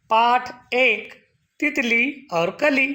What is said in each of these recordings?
पाठ एक तितली और कली।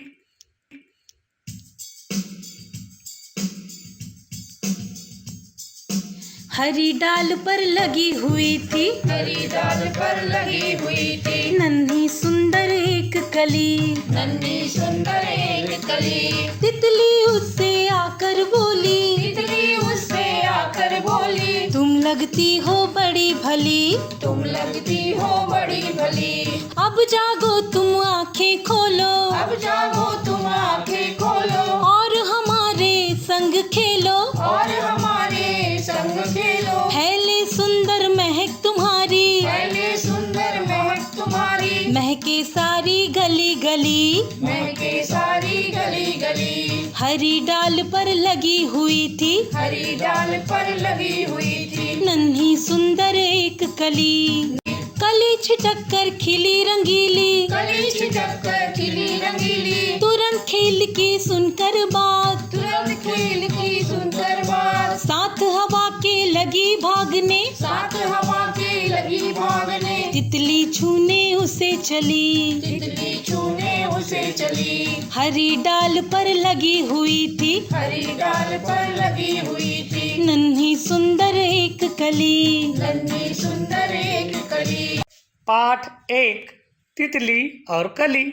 हरी डाल पर लगी हुई थी, हरी डाल पर लगी हुई थी, नन्ही सुंदर एक कली। नन्ही सुंदर एक कली। तितली उससे आकर बोली, तितली उससे आकर बोली, तुम लगती हो बड़ी भली, तुम लगती हो बड़ी भली। अब जागो तुम आंखें खोलो, अब जागो तुम आंखें खोलो, और हमारे संग खेलो। और हमारे संग खेलो। फैले सुंदर महक तुम्हारी, पहले सुंदर महक तुम्हारी, महके सारी गली गली। महके सारी गली गली। हरी डाल पर लगी हुई थी, हरी डाल पर लगी हुई थी, नन्ही सुंदर एक कली। कली छिटक कर खिली रंगीली, कली छिटक कर खिली रंगीली, तुरंत खेल की सुनकर बात, तुरंत खेल की सुंदर बात। साथ हवा के लगी भागने, साथ हवा के लगी भागने, तितली छूने उसे चली। तितली छूने उसे चली। हरी डाल पर लगी हुई थी, हरी डाल पर लगी हुई थी, नन्ही सुंदर एक कली। नन्ही सुंदर एक कली। पाठ एक तितली और कली।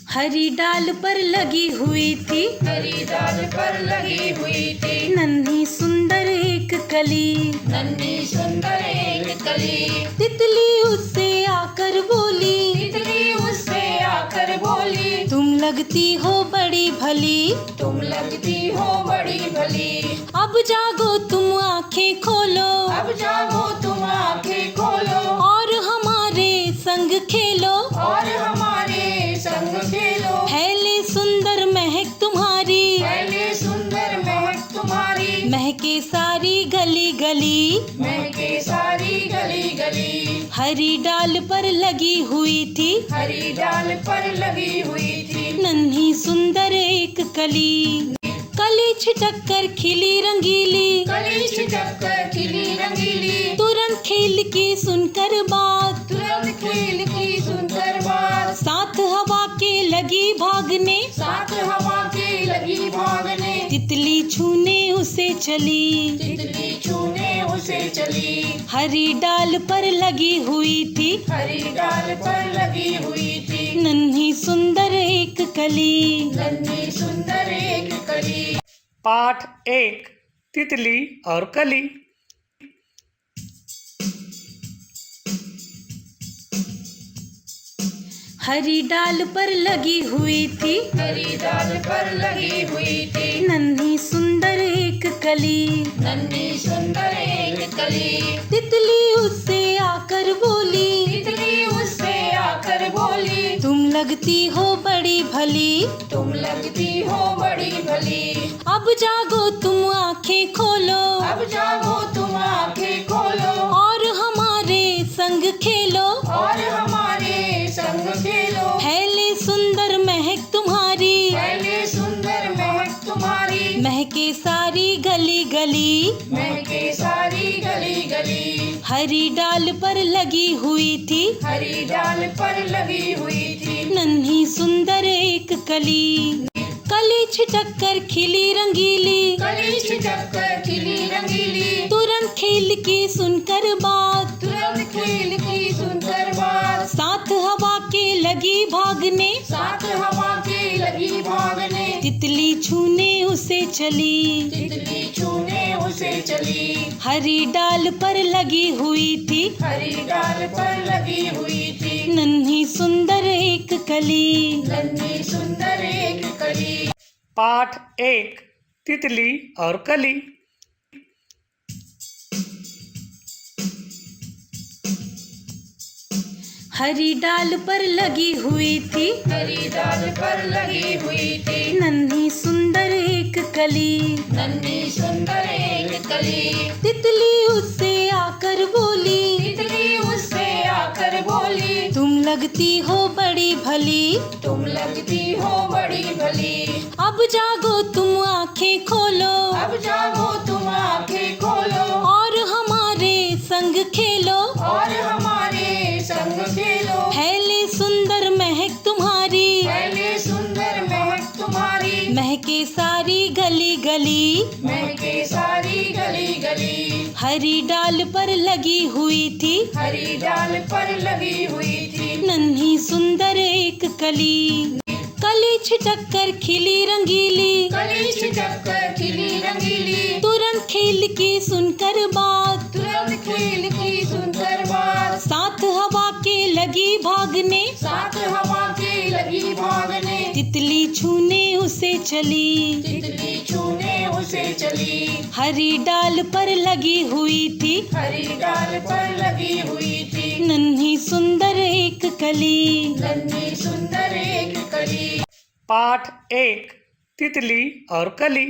हरी डाल पर लगी हुई थी, हरी डाल पर लगी हुई थी, नन्ही सुंदर एक कली। नन्ही सुंदर एक कली। तितली उससे आकर बोली, तितली उससे आकर बोली, तुम लगती हो बड़ी भली, तुम लगती हो बड़ी भली। अब जागो तुम आंखें खोलो, अब जागो तुम आंखें खोलो, और हमारे संग खेलो। और हमारे संग खेलो। फैले सुंदर महक तुम्हारी, पहले सुंदर महक तुम्हारी, महके सारी गली गली। महके सारी गली गली। हरी डाल पर लगी हुई थी, हरी डाल पर लगी हुई थी, नन्ही सुंदर एक कली। कली छिटक कर खिली रंगीली, कली छिटक कर खिली रंगीली, तुरंत खेल की सुनकर बात, तुरंत खेल की सुंदर बात। साथ हवा के लगी भागने, साथ हवा के लगी भागने, तितली छूने उसे चली। तितली छूने उसे चली। हरी डाल पर लगी हुई थी, हरी डाल पर लगी हुई थी, नन्ही सुंदर एक कली। नन्ही सुंदर एक कली। पाठ एक तितली और कली। हरी डाल पर लगी हुई थी, हरी डाल पर लगी हुई थी, नन्ही सुंदर एक कली। नन्ही सुंदर एक कली। तितली उससे आकर बोली, तितली उससे आकर बोली, तुम लगती हो बड़ी भली, तुम लगती हो बड़ी भली। अब जागो तुम आंखें खोलो, अब जागो तुम आंखें खोलो, और हमारे संग खेलो। और हमारे संग खेलो। फैले सुंदर महक तुम्हारी, पहले सुंदर महक तुम्हारी, महके सारी गली गली। महके सारी गली गली। हरी डाल पर लगी हुई थी, हरी डाल पर लगी हुई थी, नन्ही सुंदर एक कली। कली छिटक कर खिली रंगीली, कली छिटक कर खिली रंगीली, तुरंत खेल की सुनकर बात, तुरंत खेल की सुंदर बात। साथ हवा के लगी भागने, साथ हवा के लगी भागने, तितली छूने उसे चली। तितली छूने उसे चली। हरी डाल पर लगी हुई थी, हरी डाल पर लगी हुई थी, नन्ही सुंदर एक कली। नन्ही सुंदर एक कली। पाठ एक तितली और कली। हरी डाल पर लगी हुई थी, हरी डाल पर लगी हुई थी, नन्ही सुंदर एक कली। नन्ही सुंदर एक कली। तितली उससे आकर बोली, तितली उससे आकर बोली, तुम लगती हो बड़ी भली, तुम लगती हो बड़ी भली। अब जागो तुम आंखें खोलो, अब जागो तुम आंखें खोलो, और हरी डाल पर लगी हुई थी हरी डाल पर लगी हुई थी नन्ही सुंदर एक कली। कली छिटक कर खिली रंगीली कली छिटक कर खिली रंगीली तुरंत खिल की सुनकर बात तुरंत खिल की सुनकर बात साथ हवा के लगी भागने साथ हवा के लगी भागने तितली छूने उसे चली तितली छूने उसे चली हरी डाल पर लगी हुई थी हरी डाल पर लगी हुई थी नन्ही सुंदर एक कली। नन्ही सुंदर एक कली। पाठ 1 तितली और कली।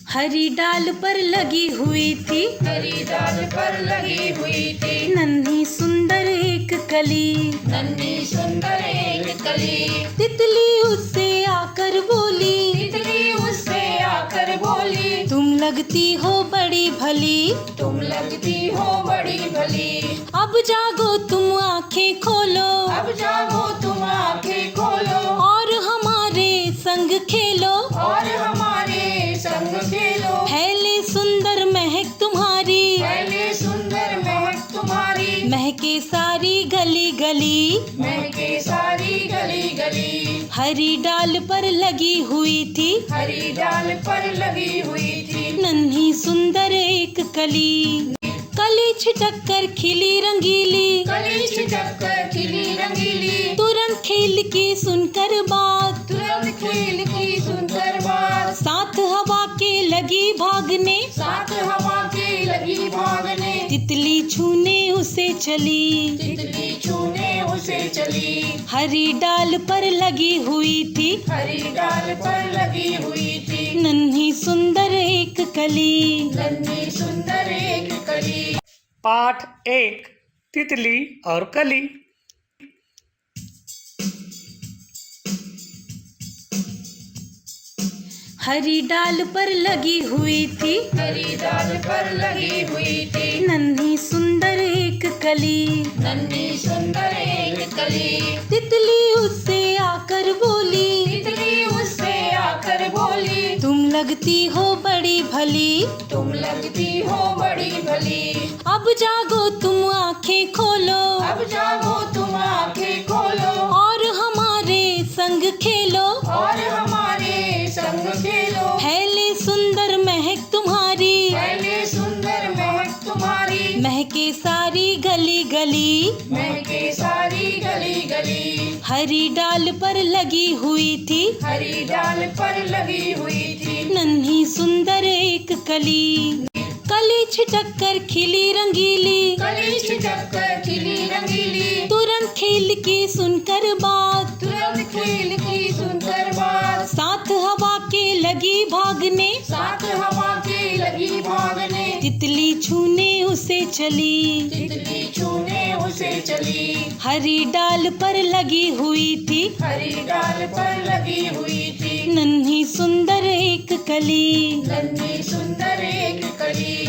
हरी डाल पर लगी हुई थी हरी डाल पर लगी हुई थी नन्ही सुंदर एक कली। नन्ही सुंदर एक कली। तितली उससे आकर बोली तितली उससे आकर बोली तुम लगती हो बड़ी भली तुम लगती हो बड़ी भली अब जागो तुम आंखें खोलो अब जागो तुम आंखें खोलो और हमारे संग खेलो और हमारे संग खेलो फैले सुंदर महक तुम्हारी पहले सुंदर महक तुम्हारी महके सारी गली गली महके सारी गली गली हरी डाल पर लगी हुई थी हरी डाल पर लगी हुई थी नन्ही सुंदर एक कली। कली छिटक कर खिली रंगीली कली छिटक कर खिली रंगीली तुरंत खिल की सुनकर बात तुरंत खिल की सुनकर बात साथ हवा के लगी भागने साथ हवा के लगी भागने तितली छूने उसे चली तितली छूने उसे चली हरी डाल पर लगी हुई थी हरी डाल पर लगी हुई थी नन्ही सुंदर एक कली। नन्ही सुंदर एक कली। पाठ 1 तितली और कली। हरी डाल पर लगी हुई थी हरी डाल पर लगी हुई थी नन्ही सुंदर एक कली। नन्ही सुंदर एक कली। तितली उससे आकर बोली तितली उससे आकर बोली तुम लगती हो बड़ी भली तुम लगती हो बड़ी भली अब जागो तुम आंखें खोलो अब जागो तुम आंखें खोलो और हमारे संग खेलो और हमारे संग खेलो फैले सुंदर महक तुम्हारी पहले सुंदर महक तुम्हारी महके सारी गली गली महके सारी गली गली हरी डाल पर लगी हुई थी हरी डाल पर लगी हुई थी नन्ही सुंदर एक कली। कली छिटक कर खिली रंगीली कली छिटक कर खिली रंगीली तुरंत खिल की सुनकर बात तुरंत खिल की सुनकर बात साथ हवा के लगी भागने साथ हवा के लगी भागने तितली छूने उसे चली तितली छूने उसे चली हरी डाल पर लगी हुई थी हरी डाल पर लगी हुई थी नन्ही सुंदर एक कली। नन्ही सुंदर एक कली।